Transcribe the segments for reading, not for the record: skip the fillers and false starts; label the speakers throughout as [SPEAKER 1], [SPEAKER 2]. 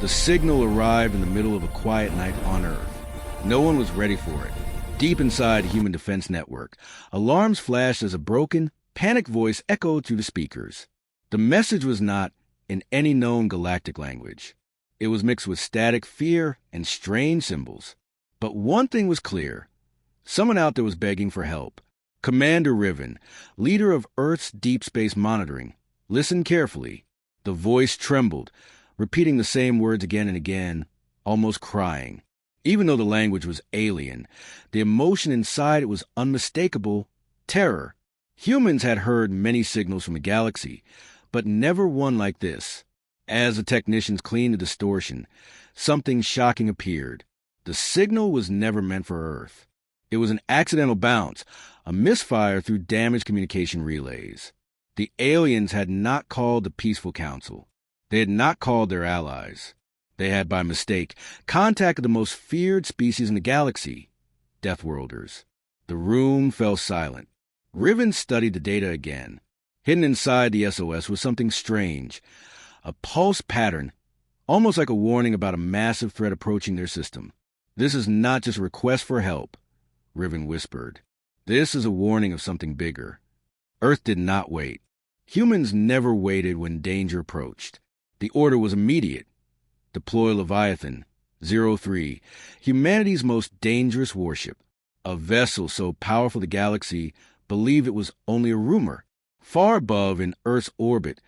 [SPEAKER 1] The signal arrived in the middle of a quiet night on Earth. No one was ready for it. Deep inside the Human Defense Network, alarms flashed as a broken, panicked voice echoed through the speakers. The message was not in any known galactic language. It was mixed with static fear and strange symbols. But one thing was clear. Someone out there was begging for help. Commander Riven, leader of Earth's deep space monitoring. Listen carefully. The voice trembled, repeating the same words again and again, almost crying. Even though the language was alien, the emotion inside it was unmistakable: terror. Humans had heard many signals from the galaxy, but never one like this. As the technicians cleaned the distortion, something shocking appeared. The signal was never meant for Earth. It was an accidental bounce, a misfire through damaged communication relays. The aliens had not called the Peaceful Council. They had not called their allies. They had, by mistake, contacted the most feared species in the galaxy, Deathworlders. The room fell silent. Riven studied the data again. Hidden inside the SOS was something strange, a pulse pattern, almost like a warning about a massive threat approaching their system. "This is not just a request for help," Riven whispered. "This is a warning of something bigger." Earth did not wait. Humans never waited when danger approached. The order was immediate. Deploy Leviathan, 03, humanity's most dangerous warship. A vessel so powerful the galaxy believed it was only a rumor. Far above in Earth's orbit,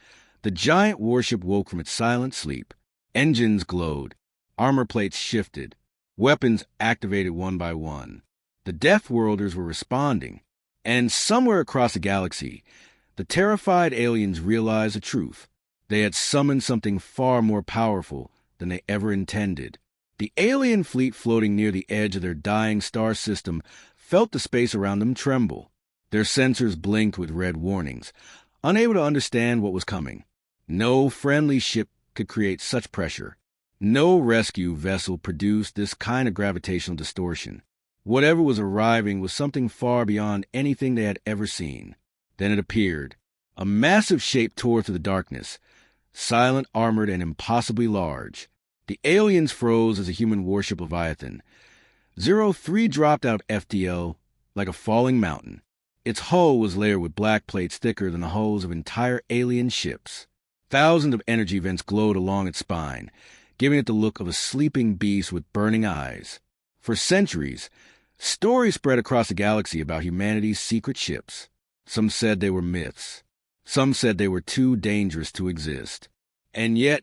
[SPEAKER 1] the giant warship woke from its silent sleep. Engines glowed. Armor plates shifted. Weapons activated one by one. The Deathworlders were responding. And somewhere across the galaxy, the terrified aliens realized the truth. They had summoned something far more powerful than they ever intended. The alien fleet floating near the edge of their dying star system felt the space around them tremble. Their sensors blinked with red warnings, unable to understand what was coming. No friendly ship could create such pressure. No rescue vessel produced this kind of gravitational distortion. Whatever was arriving was something far beyond anything they had ever seen. Then it appeared. A massive shape tore through the darkness, silent, armored, and impossibly large. The aliens froze as a human warship Leviathan. 03 dropped out of FTL like a falling mountain. Its hull was layered with black plates thicker than the hulls of entire alien ships. Thousands of energy vents glowed along its spine, giving it the look of a sleeping beast with burning eyes. For centuries, stories spread across the galaxy about humanity's secret ships. Some said they were myths. Some said they were too dangerous to exist. And yet,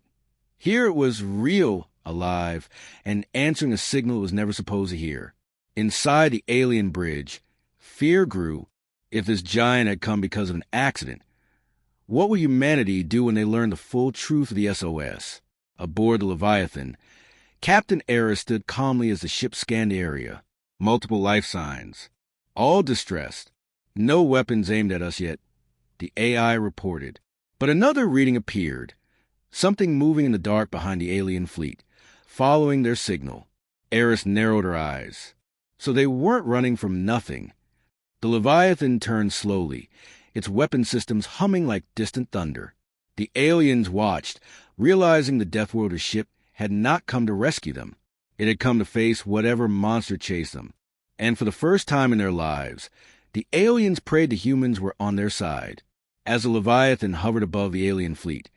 [SPEAKER 1] here it was, real, alive, and answering a signal it was never supposed to hear. Inside the alien bridge, fear grew. If this giant had come because of an accident, what would humanity do when they learned the full truth of the SOS? Aboard the Leviathan, Captain Eris stood calmly as the ship scanned the area. Multiple life signs. All distressed. No weapons aimed at us yet, the AI reported. But another reading appeared. Something moving in the dark behind the alien fleet, following their signal. Eris narrowed her eyes. So they weren't running from nothing. The Leviathan turned slowly, its weapon systems humming like distant thunder. The aliens watched, realizing the Deathworlder ship had not come to rescue them. It had come to face whatever monster chased them. And for the first time in their lives, the aliens prayed the humans were on their side. As the Leviathan hovered above the alien fleet,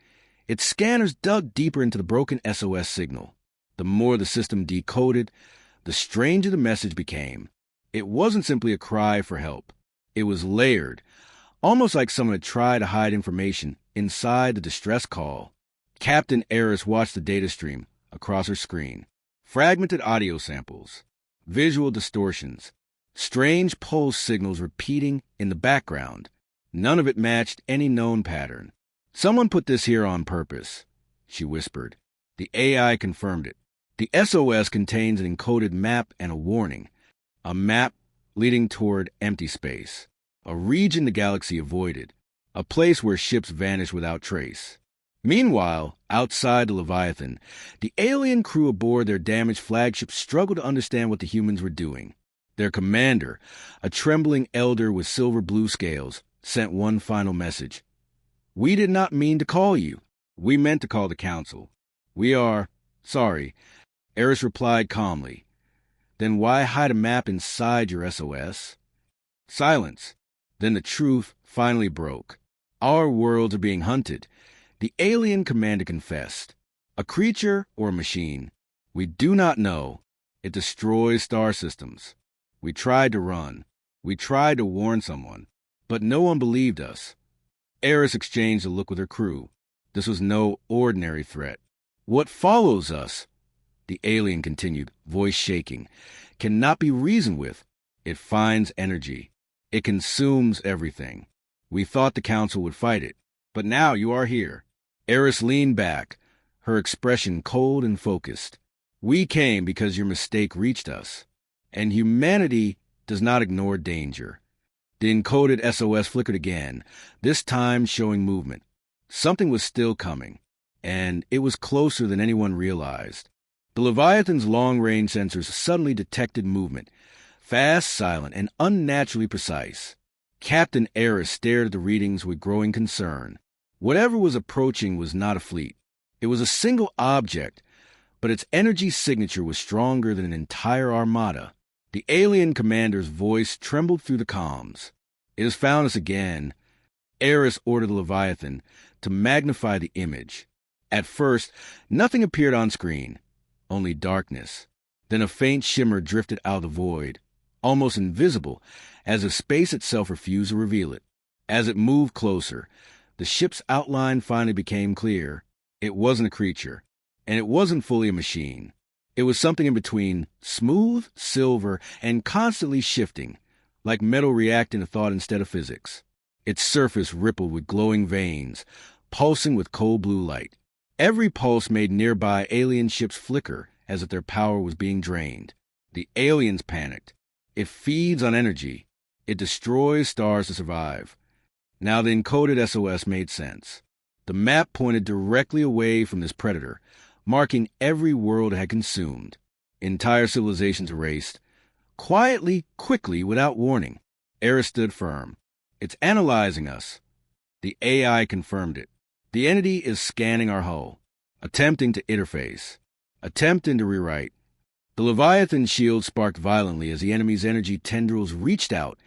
[SPEAKER 1] its scanners dug deeper into the broken SOS signal. The more the system decoded, the stranger the message became. It wasn't simply a cry for help. It was layered, almost like someone had tried to hide information inside the distress call. Captain Eris watched the data stream across her screen. Fragmented audio samples, visual distortions, strange pulse signals repeating in the background. None of it matched any known pattern. "Someone put this here on purpose," she whispered. The AI confirmed it. The SOS contains an encoded map and a warning. A map leading toward empty space. A region the galaxy avoided. A place where ships vanished without trace. Meanwhile, outside the Leviathan, the alien crew aboard their damaged flagship struggled to understand what the humans were doing. Their commander, a trembling elder with silver-blue scales, sent one final message. "We did not mean to call you. We meant to call the council. We are Sorry, Eris replied calmly. Then why hide a map inside your SOS? Silence. Then the truth finally broke. Our worlds are being hunted. The alien commander confessed. A creature or a machine? We do not know. It destroys star systems. We tried to run. We tried to warn someone. But no one believed us. Eris exchanged a look with her crew. This was no ordinary threat. What follows us, the alien continued, voice shaking, cannot be reasoned with. It finds energy. It consumes everything. We thought the council would fight it, but now you are here. Eris leaned back, her expression cold and focused. We came because your mistake reached us, and humanity does not ignore danger. The encoded SOS flickered again, this time showing movement. Something was still coming, and it was closer than anyone realized. The Leviathan's long-range sensors suddenly detected movement, fast, silent, and unnaturally precise. Captain Eris stared at the readings with growing concern. Whatever was approaching was not a fleet. It was a single object, but its energy signature was stronger than an entire armada. The alien commander's voice trembled through the comms. It has found us again. Eris ordered the Leviathan to magnify the image. At first, nothing appeared on screen, only darkness. Then a faint shimmer drifted out of the void, almost invisible, as if space itself refused to reveal it. As it moved closer, the ship's outline finally became clear. It wasn't a creature, and it wasn't fully a machine. It was something in between, smooth, silver, and constantly shifting, like metal reacting to thought instead of physics. Its surface rippled with glowing veins, pulsing with cold blue light. Every pulse made nearby alien ships flicker as if their power was being drained. The aliens panicked. It feeds on energy. It destroys stars to survive. Now the encoded SOS made sense. The map pointed directly away from this predator, marking every world it had consumed. Entire civilizations erased. Quietly, quickly, without warning. Eris stood firm. It's analyzing us. The AI confirmed it. The entity is scanning our hull, attempting to interface, attempting to rewrite. The Leviathan shield sparked violently as the enemy's energy tendrils reached out,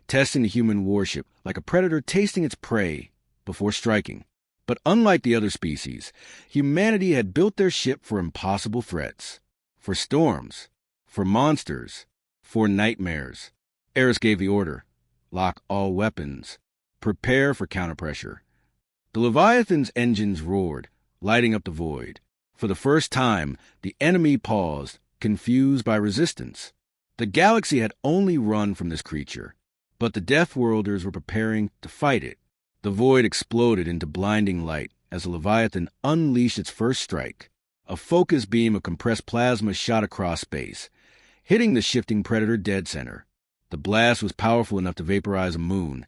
[SPEAKER 1] testing the human warship like a predator tasting its prey before striking. But unlike the other species, humanity had built their ship for impossible threats, for storms, for monsters, for nightmares. Eris gave the order. Lock all weapons. Prepare for counterpressure. The Leviathan's engines roared, lighting up the void. For the first time, the enemy paused, confused by resistance. The galaxy had only run from this creature, but the Deathworlders were preparing to fight it. The void exploded into blinding light as the Leviathan unleashed its first strike. A focused beam of compressed plasma shot across space, hitting the shifting predator dead center. The blast was powerful enough to vaporize a moon,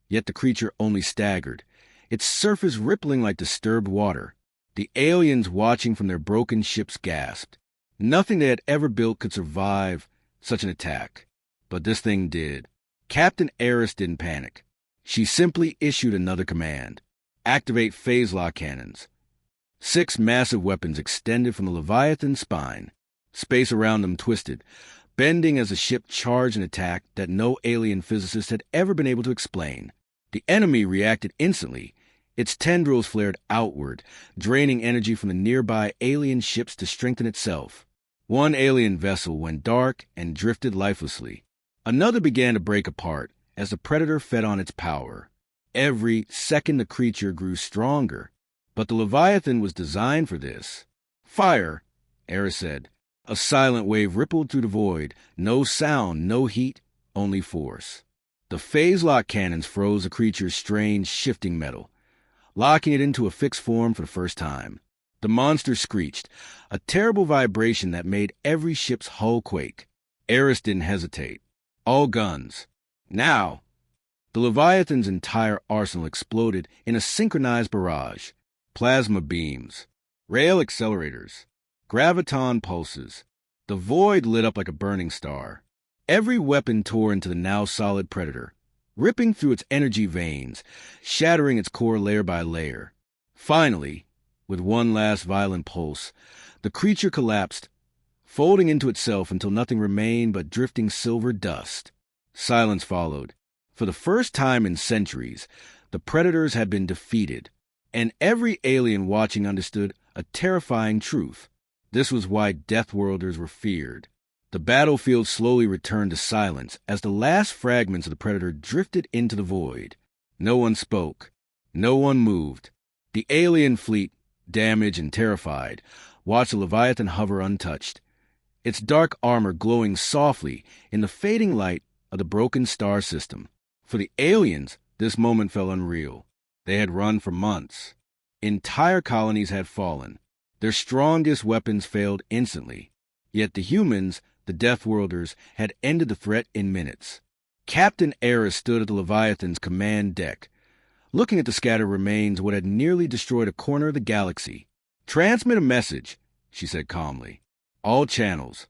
[SPEAKER 1] yet the creature only staggered, its surface rippling like disturbed water. The aliens watching from their broken ships gasped. Nothing they had ever built could survive such an attack. But this thing did. Captain Eris didn't panic. She simply issued another command. Activate phase lock cannons. 6 massive weapons extended from the Leviathan's spine. Space around them twisted, bending as the ship charged an attack that no alien physicist had ever been able to explain. The enemy reacted instantly. Its tendrils flared outward, draining energy from the nearby alien ships to strengthen itself. One alien vessel went dark and drifted lifelessly. Another began to break apart as the predator fed on its power. Every second the creature grew stronger, but the Leviathan was designed for this. Fire, Eris said. A silent wave rippled through the void. No sound, no heat, only force. The phase lock cannons froze the creature's strange, shifting metal, locking it into a fixed form for the first time. The monster screeched, a terrible vibration that made every ship's hull quake. Eris didn't hesitate. All guns. Now! The Leviathan's entire arsenal exploded in a synchronized barrage. Plasma beams, rail accelerators, graviton pulses. The void lit up like a burning star. Every weapon tore into the now solid predator, ripping through its energy veins, shattering its core layer by layer. Finally, With one last violent pulse, the creature collapsed, folding into itself until nothing remained but drifting silver dust. Silence followed. For the first time in centuries, the predators had been defeated, and every alien watching understood a terrifying truth. This was why Deathworlders were feared. The battlefield slowly returned to silence as the last fragments of the predator drifted into the void. No one spoke. No one moved. The alien fleet, damaged and terrified, watched the Leviathan hover untouched, its dark armor glowing softly in the fading light of the broken star system. For the aliens, this moment felt unreal. They had run for months. Entire colonies had fallen. Their strongest weapons failed instantly. Yet the humans, the Deathworlders, had ended the threat in minutes. Captain Eris stood at the Leviathan's command deck, looking at the scattered remains of what had nearly destroyed a corner of the galaxy. "Transmit a message," she said calmly. "All channels."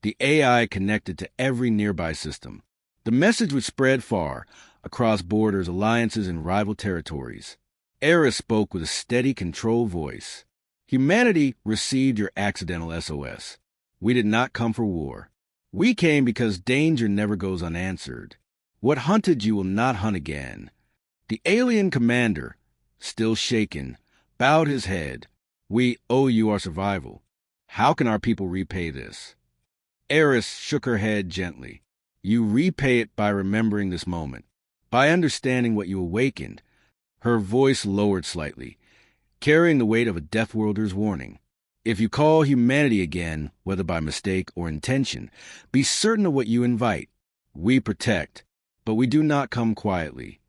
[SPEAKER 1] The AI connected to every nearby system. The message would spread far, across borders, alliances, and rival territories. Eris spoke with a steady, controlled voice. "Humanity received your accidental SOS. We did not come for war. We came because danger never goes unanswered. What hunted you will not hunt again." The alien commander, still shaken, bowed his head. "We owe you our survival. How can our people repay this?" Eris shook her head gently. "You repay it by remembering this moment, by understanding what you awakened." Her voice lowered slightly, carrying the weight of a Deathworlder's warning. "If you call humanity again, whether by mistake or intention, be certain of what you invite. We protect, but we do not come quietly."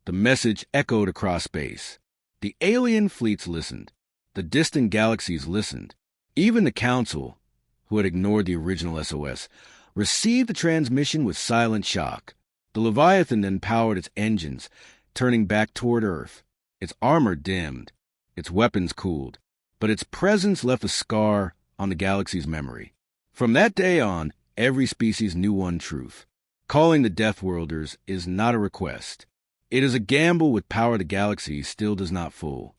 [SPEAKER 1] The message echoed across space. The alien fleets listened. The distant galaxies listened. Even the Council, who had ignored the original SOS, received the transmission with silent shock. The Leviathan then powered its engines, turning back toward Earth. Its armor dimmed, its weapons cooled, but its presence left a scar on the galaxy's memory. From that day on, every species knew one truth. Calling the Deathworlders is not a request. It is a gamble with power the galaxy still does not full.